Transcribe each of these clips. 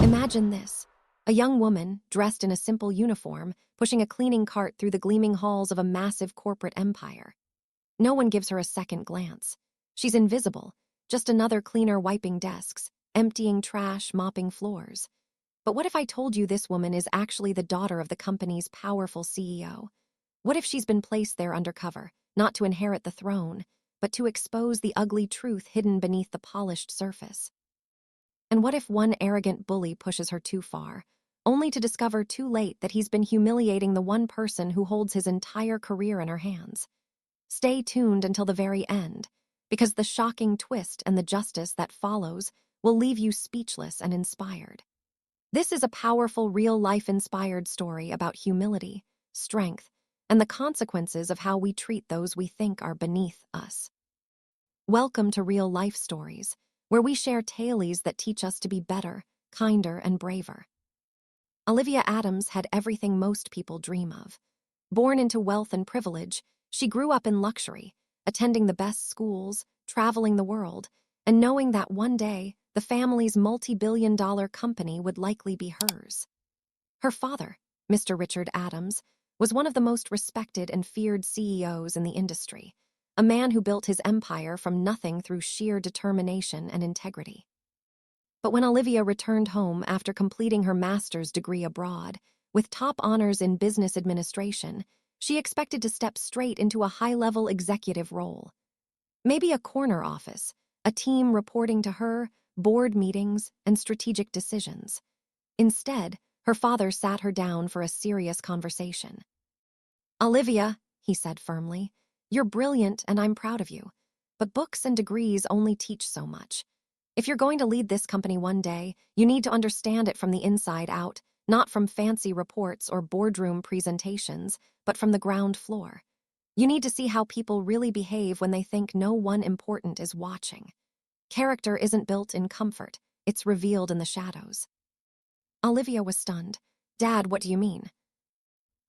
Imagine this: a young woman, dressed in a simple uniform, pushing a cleaning cart through the gleaming halls of a massive corporate empire. No one gives her a second glance. She's invisible, just another cleaner wiping desks, emptying trash, mopping floors. But what if I told you this woman is actually the daughter of the company's powerful CEO? What if she's been placed there undercover, not to inherit the throne, but to expose the ugly truth hidden beneath the polished surface? And what if one arrogant bully pushes her too far, only to discover too late that he's been humiliating the one person who holds his entire career in her hands? Stay tuned until the very end, because the shocking twist and the justice that follows will leave you speechless and inspired. This is a powerful, real-life inspired story about humility, strength, and the consequences of how we treat those we think are beneath us. Welcome to Real Life Stories, where we share tales that teach us to be better, kinder, and braver. Olivia Adams had everything most people dream of. Born into wealth and privilege, she grew up in luxury, attending the best schools, traveling the world, and knowing that one day the family's multi-billion-dollar company would likely be hers. Her father, Mr. Richard Adams, was one of the most respected and feared CEOs in the industry, a man who built his empire from nothing through sheer determination and integrity. But when Olivia returned home after completing her master's degree abroad, with top honors in business administration, she expected to step straight into a high-level executive role. Maybe a corner office, a team reporting to her, board meetings, and strategic decisions. Instead, her father sat her down for a serious conversation. "Olivia," he said firmly, "you're brilliant and I'm proud of you, but books and degrees only teach so much. If you're going to lead this company one day, you need to understand it from the inside out, not from fancy reports or boardroom presentations, but from the ground floor. You need to see how people really behave when they think no one important is watching. Character isn't built in comfort, it's revealed in the shadows." Olivia was stunned. "Dad, what do you mean?"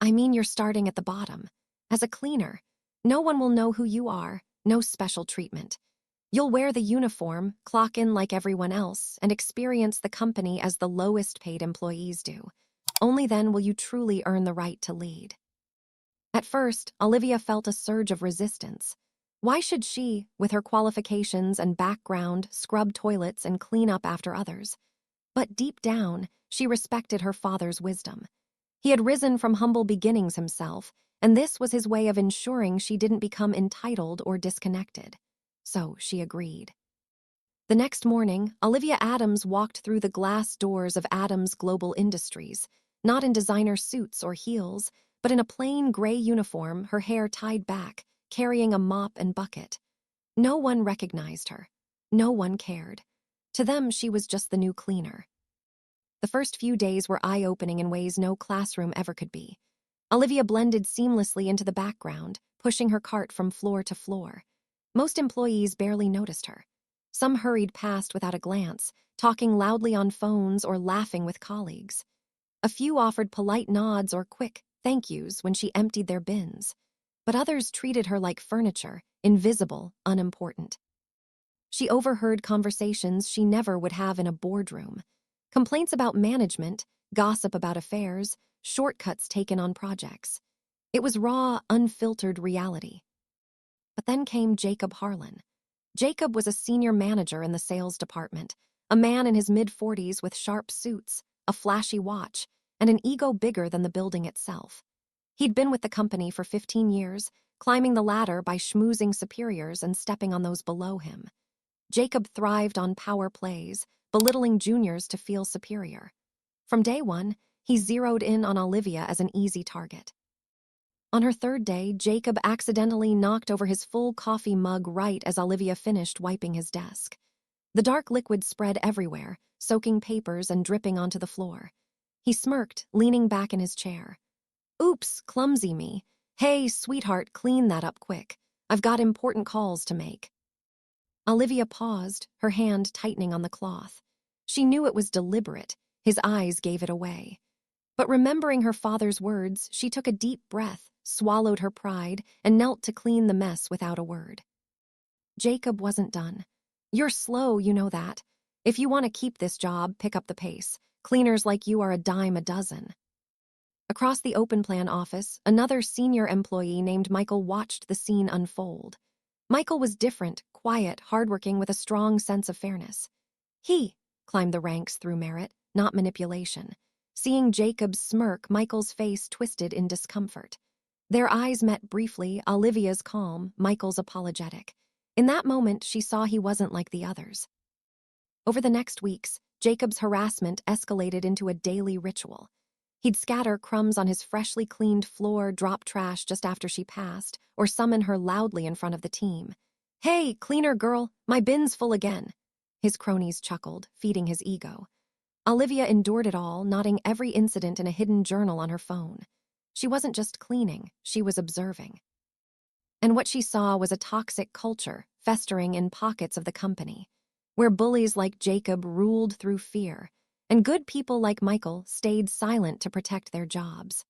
"I mean you're starting at the bottom. As a cleaner, no one will know who you are, no special treatment. You'll wear the uniform, clock in like everyone else, and experience the company as the lowest paid employees do. Only then will you truly earn the right to lead." At first, Olivia felt a surge of resistance. Why should she, with her qualifications and background, scrub toilets and clean up after others? But deep down, she respected her father's wisdom. He had risen from humble beginnings himself, and this was his way of ensuring she didn't become entitled or disconnected. So she agreed. The next morning, Olivia Adams walked through the glass doors of Adams Global Industries, not in designer suits or heels, but in a plain gray uniform, her hair tied back, carrying a mop and bucket. No one recognized her. No one cared. To them, she was just the new cleaner. The first few days were eye-opening in ways no classroom ever could be. Olivia blended seamlessly into the background, pushing her cart from floor to floor. Most employees barely noticed her. Some hurried past without a glance, talking loudly on phones or laughing with colleagues. A few offered polite nods or quick thank yous when she emptied their bins. But others treated her like furniture, invisible, unimportant. She overheard conversations she never would have in a boardroom. Complaints about management, gossip about affairs, shortcuts taken on projects. It was raw, unfiltered reality. But then came Jacob Harlan. Jacob was a senior manager in the sales department, a man in his mid-40s with sharp suits, a flashy watch, and an ego bigger than the building itself. He'd been with the company for 15 years, climbing the ladder by schmoozing superiors and stepping on those below him. Jacob thrived on power plays, belittling juniors to feel superior. From day one, he zeroed in on Olivia as an easy target. On her third day, Jacob accidentally knocked over his full coffee mug right as Olivia finished wiping his desk. The dark liquid spread everywhere, soaking papers and dripping onto the floor. He smirked, leaning back in his chair. "Oops, clumsy me. Hey, sweetheart, clean that up quick. I've got important calls to make." Olivia paused, her hand tightening on the cloth. She knew it was deliberate. His eyes gave it away. But remembering her father's words, she took a deep breath, swallowed her pride, and knelt to clean the mess without a word. Jacob wasn't done. "You're slow, you know that. If you want to keep this job, pick up the pace. Cleaners like you are a dime a dozen." Across the open plan office, another senior employee named Michael watched the scene unfold. Michael was different, quiet, hardworking, with a strong sense of fairness. He climbed the ranks through merit, not manipulation. Seeing Jacob's smirk, Michael's face twisted in discomfort. Their eyes met briefly, Olivia's calm, Michael's apologetic. In that moment, she saw he wasn't like the others. Over the next weeks, Jacob's harassment escalated into a daily ritual. He'd scatter crumbs on his freshly cleaned floor, drop trash just after she passed, or summon her loudly in front of the team. "Hey, cleaner girl, my bin's full again." His cronies chuckled, feeding his ego. Olivia endured it all, noting every incident in a hidden journal on her phone. She wasn't just cleaning, she was observing. And what she saw was a toxic culture festering in pockets of the company, where bullies like Jacob ruled through fear, and good people like Michael stayed silent to protect their jobs.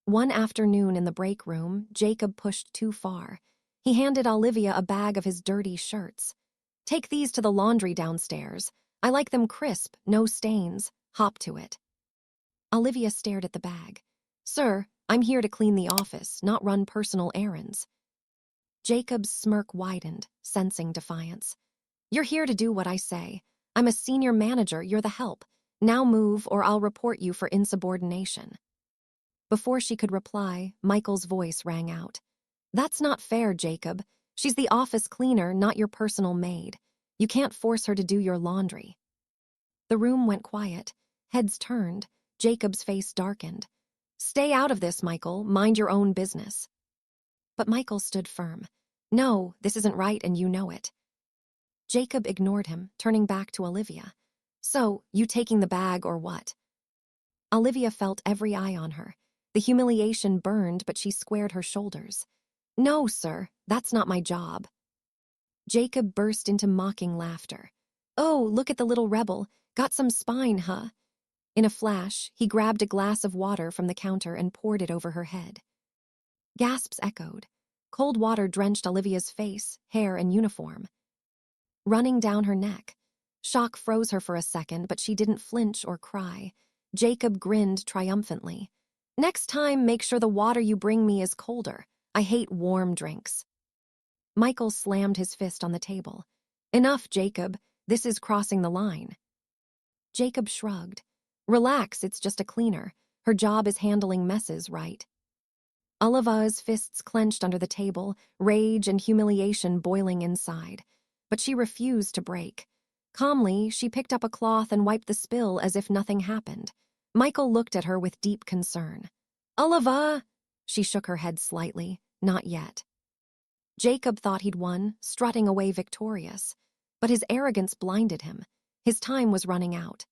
One afternoon in the break room, Jacob pushed too far. He handed Olivia a bag of his dirty shirts. "Take these to the laundry downstairs. I like them crisp, no stains. Hop to it." Olivia stared at the bag. "Sir, I'm here to clean the office, not run personal errands." Jacob's smirk widened, sensing defiance. "You're here to do what I say. I'm a senior manager, you're the help. Now move or I'll report you for insubordination." Before she could reply, Michael's voice rang out. "That's not fair, Jacob. She's the office cleaner, not your personal maid. You can't force her to do your laundry." The room went quiet. Heads turned. Jacob's face darkened. "Stay out of this, Michael. Mind your own business." But Michael stood firm. "No, this isn't right and you know it." Jacob ignored him, turning back to Olivia. "So, you taking the bag or what?" Olivia felt every eye on her. The humiliation burned, but she squared her shoulders. "No, sir, that's not my job." Jacob burst into mocking laughter. "Oh, look at the little rebel. Got some spine, huh?" In a flash, he grabbed a glass of water from the counter and poured it over her head. Gasps echoed. Cold water drenched Olivia's face, hair, and uniform, running down her neck. Shock froze her for a second, but she didn't flinch or cry. Jacob grinned triumphantly. "Next time, make sure the water you bring me is colder. I hate warm drinks." Michael slammed his fist on the table. "Enough, Jacob. This is crossing the line." Jacob shrugged. "Relax, it's just a cleaner. Her job is handling messes, right?" Olivia's fists clenched under the table, rage and humiliation boiling inside. But she refused to break. Calmly, she picked up a cloth and wiped the spill as if nothing happened. Michael looked at her with deep concern. "Olivia!" She shook her head slightly. "Not yet." Jacob thought he'd won, strutting away victorious. But his arrogance blinded him. His time was running out.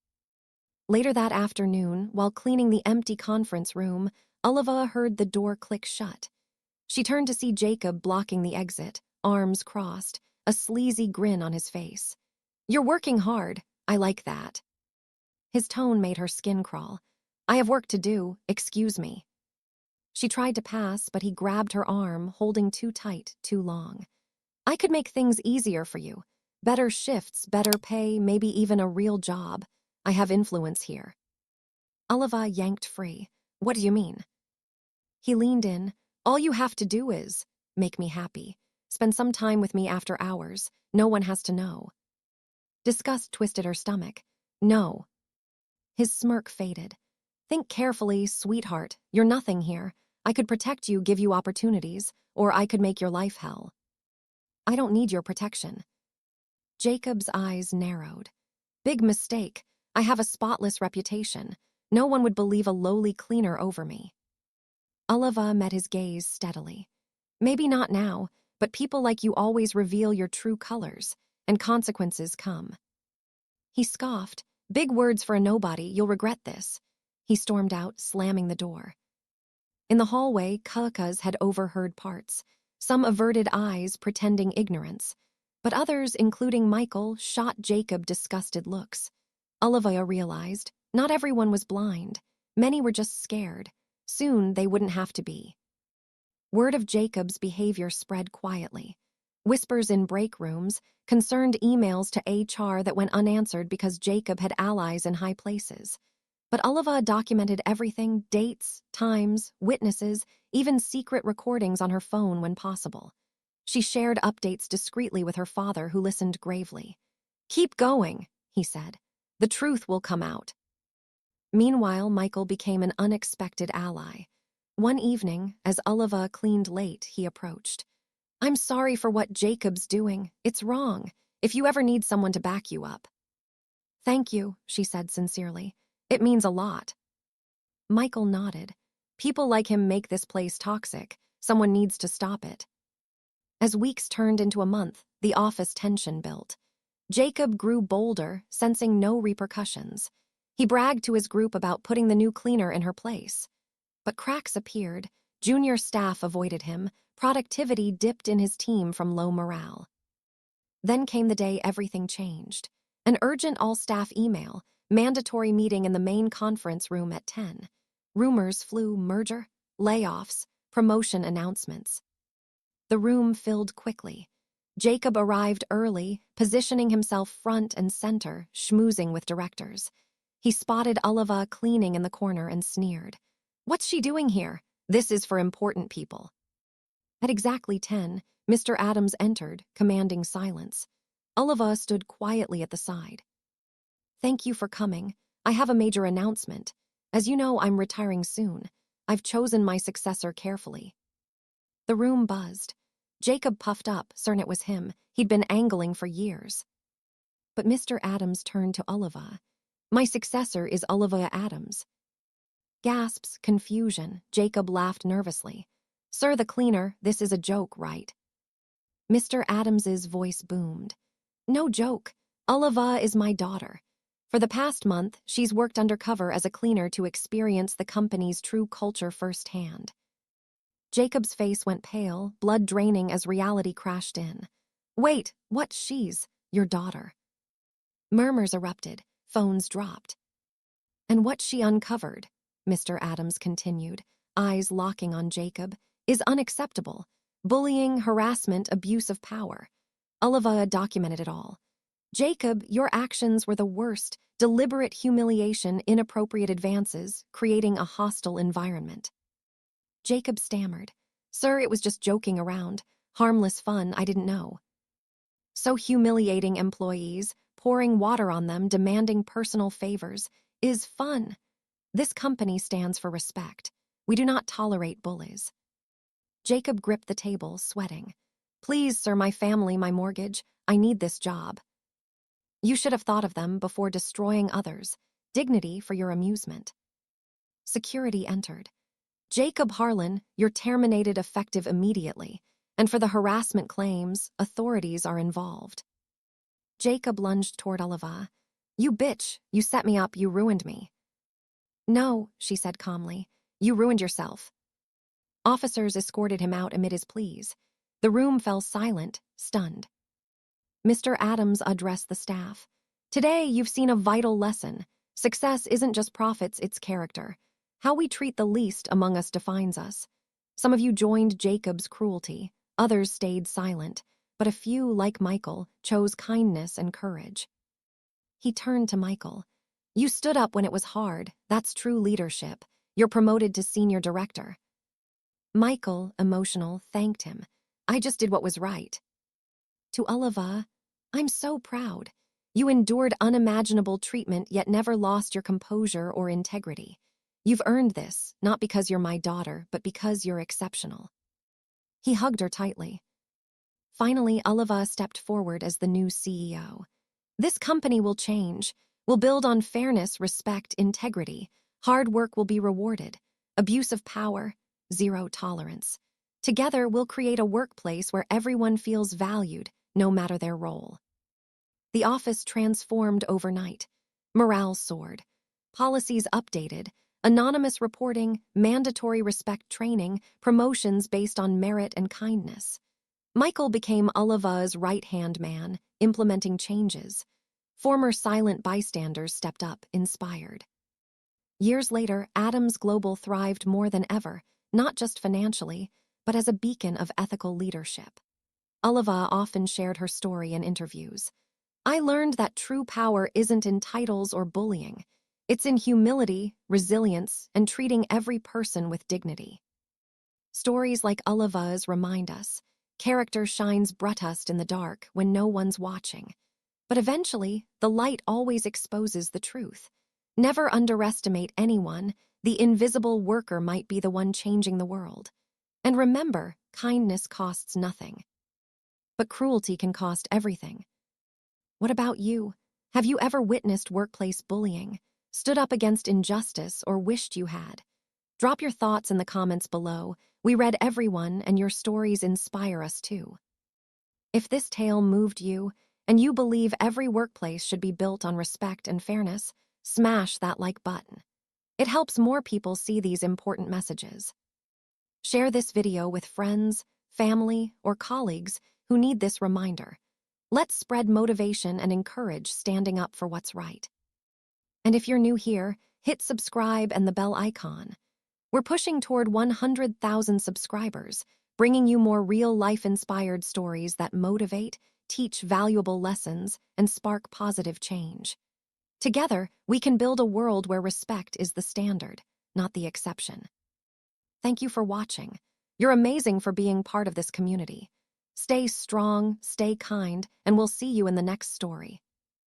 Later that afternoon, while cleaning the empty conference room, Olivia heard the door click shut. She turned to see Jacob blocking the exit, arms crossed, a sleazy grin on his face. "You're working hard. I like that." His tone made her skin crawl. "I have work to do. Excuse me." She tried to pass, but he grabbed her arm, holding too tight, too long. "I could make things easier for you. Better shifts, better pay, maybe even a real job. I have influence here." Olivia yanked free. "What do you mean?" He leaned in. "All you have to do is make me happy. Spend some time with me after hours. No one has to know." Disgust twisted her stomach. "No." His smirk faded. "Think carefully, sweetheart. You're nothing here. I could protect you, give you opportunities, or I could make your life hell." "I don't need your protection." Jacob's eyes narrowed. "Big mistake. I have a spotless reputation. No one would believe a lowly cleaner over me." Olivia met his gaze steadily. "Maybe not now, but people like you always reveal your true colors, and consequences come." He scoffed. "Big words for a nobody, you'll regret this." He stormed out, slamming the door. In the hallway, Kakas had overheard parts. Some averted eyes, pretending ignorance. But others, including Michael, shot Jacob disgusted looks. Olivia realized, not everyone was blind. Many were just scared. Soon, they wouldn't have to be. Word of Jacob's behavior spread quietly. Whispers in break rooms, concerned emails to HR that went unanswered because Jacob had allies in high places. But Oliva documented everything: dates, times, witnesses, even secret recordings on her phone when possible. She shared updates discreetly with her father, who listened gravely. "Keep going," he said. "The truth will come out." Meanwhile, Michael became an unexpected ally. One evening, as Oliva cleaned late, he approached. "I'm sorry for what Jacob's doing. It's wrong. If you ever need someone to back you up." "Thank you," she said sincerely. "It means a lot." Michael nodded. "People like him make this place toxic. Someone needs to stop it." As weeks turned into a month, the office tension built. Jacob grew bolder, sensing no repercussions. He bragged to his group about putting the new cleaner in her place. But cracks appeared. Junior staff avoided him. Productivity dipped in his team from low morale. Then came the day everything changed. An urgent all-staff email, mandatory meeting in the main conference room at 10. Rumors flew: merger, layoffs, promotion announcements. The room filled quickly. Jacob arrived early, positioning himself front and center, schmoozing with directors. He spotted Oliva cleaning in the corner and sneered. "What's she doing here? This is for important people." At exactly 10, Mr. Adams entered, commanding silence. Oliva stood quietly at the side. "Thank you for coming. I have a major announcement. As you know, I'm retiring soon. I've chosen my successor carefully." The room buzzed. Jacob puffed up, certain it was him. He'd been angling for years. But Mr. Adams turned to Oliva. "My successor is Oliva Adams." Gasps, confusion. Jacob laughed nervously. "Sir the cleaner, this is a joke, right?" Mr. Adams's voice boomed. "No joke. Oliva is my daughter. For the past month, she's worked undercover as a cleaner to experience the company's true culture firsthand." Jacob's face went pale, blood draining as reality crashed in. "Wait, what? She's your daughter?" Murmurs erupted. Phones dropped. "And what she uncovered," Mr. Adams continued, eyes locking on Jacob, "is unacceptable. Bullying, harassment, abuse of power. Oliva documented it all. Jacob, your actions were the worst: deliberate humiliation, inappropriate advances, creating a hostile environment." Jacob stammered. "Sir, it was just joking around. Harmless fun, I didn't know." "So humiliating employees, pouring water on them, demanding personal favors, is fun. This company stands for respect. We do not tolerate bullies." Jacob gripped the table, sweating. "Please, sir, my family, my mortgage. I need this job." "You should have thought of them before destroying others. Dignity for your amusement." Security entered. "Jacob Harlan, you're terminated effective immediately. And for the harassment claims, authorities are involved." Jacob lunged toward Oliva. "You bitch, you set me up, you ruined me." "No," she said calmly, "you ruined yourself." Officers escorted him out amid his pleas. The room fell silent, stunned. Mr. Adams addressed the staff. "Today, you've seen a vital lesson. Success isn't just profits, it's character. How we treat the least among us defines us. Some of you joined Jacob's cruelty, others stayed silent, but a few, like Michael, chose kindness and courage." He turned to Michael. "You stood up when it was hard. That's true leadership. You're promoted to senior director." Michael, emotional, thanked him. "I just did what was right." To Oliva, "I'm so proud. You endured unimaginable treatment yet never lost your composure or integrity. You've earned this, not because you're my daughter, but because you're exceptional." He hugged her tightly. Finally, Oliva stepped forward as the new CEO. "This company will change. We'll build on fairness, respect, integrity. Hard work will be rewarded. Abuse of power, zero tolerance. Together, we'll create a workplace where everyone feels valued, no matter their role." The office transformed overnight. Morale soared. Policies updated. Anonymous reporting, mandatory respect training, promotions based on merit and kindness. Michael became Oliva's right-hand man, implementing changes. Former silent bystanders stepped up, inspired. Years later, Adams Global thrived more than ever, not just financially, but as a beacon of ethical leadership. Oliva often shared her story in interviews. I learned that true power isn't in titles or bullying. It's in humility, resilience, and treating every person with dignity. Stories like Oliva's remind us, character shines brightest in the dark when no one's watching. But eventually, the light always exposes the truth. Never underestimate anyone. The invisible worker might be the one changing the world. And remember, kindness costs nothing. But cruelty can cost everything. What about you? Have you ever witnessed workplace bullying, stood up against injustice, or wished you had? Drop your thoughts in the comments below. We read every one, and your stories inspire us too. If this tale moved you, and you believe every workplace should be built on respect and fairness, smash that like button. It helps more people see these important messages. Share this video with friends, family, or colleagues who need this reminder. Let's spread motivation and encourage standing up for what's right. And if you're new here, hit subscribe and the bell icon. We're pushing toward 100,000 subscribers, bringing you more real-life inspired stories that motivate, teach valuable lessons, and spark positive change. Together, we can build a world where respect is the standard, not the exception. Thank you for watching. You're amazing for being part of this community. Stay strong, stay kind, and we'll see you in the next story.